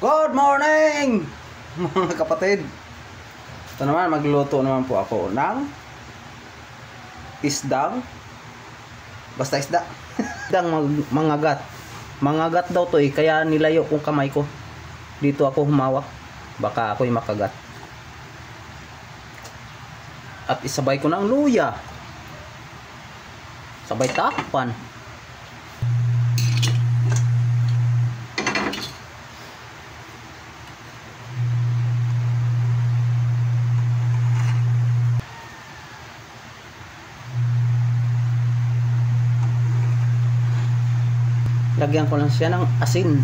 Good morning mga kapatid. Ito naman, magluto naman po ako ng isdang, basta isda. Isdang mangagat. Mangagat daw to kaya nilayo kong kamay ko. Dito ako humawak, baka ako'y makagat. At isabay ko ng luya. Sabay takpan. Lagyan ko lang siya ng asin.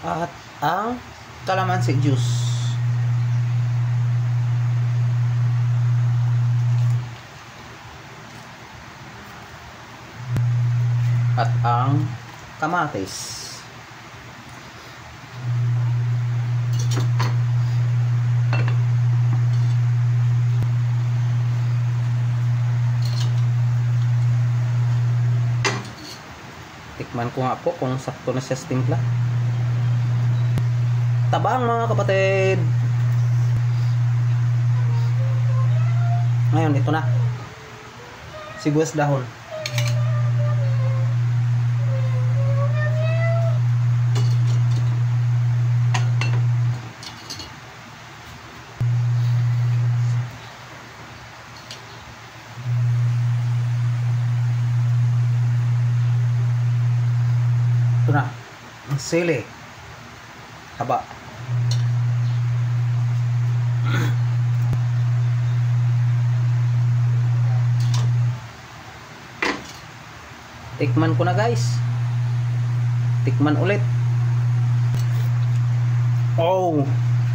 At ang calamansi juice. At ang kamatis. Tikman ko nga po kung sakto na siya sa timpla. Tabang mga kapatid. Ngayon ito na. Sibuyas dahon. Ito na, ang sili, haba. Tikman ko na guys. Tikman ulit. Oh,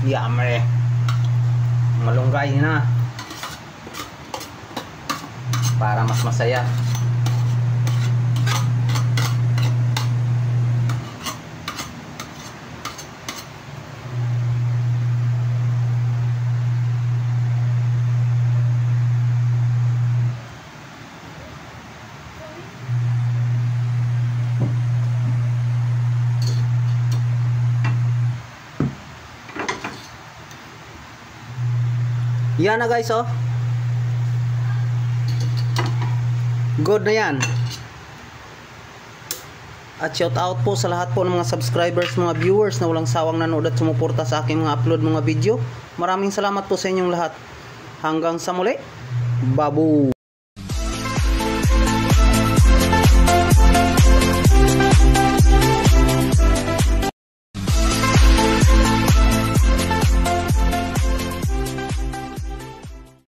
yummy. Malunggay na. Para mas masaya. Yan na guys, oh. Good na yan. At shout out po sa lahat po ng mga subscribers, mga viewers na walang sawang nanood at sumuporta sa aking mga upload, mga video. Maraming salamat po sa inyong lahat. Hanggang sa muli. Babu.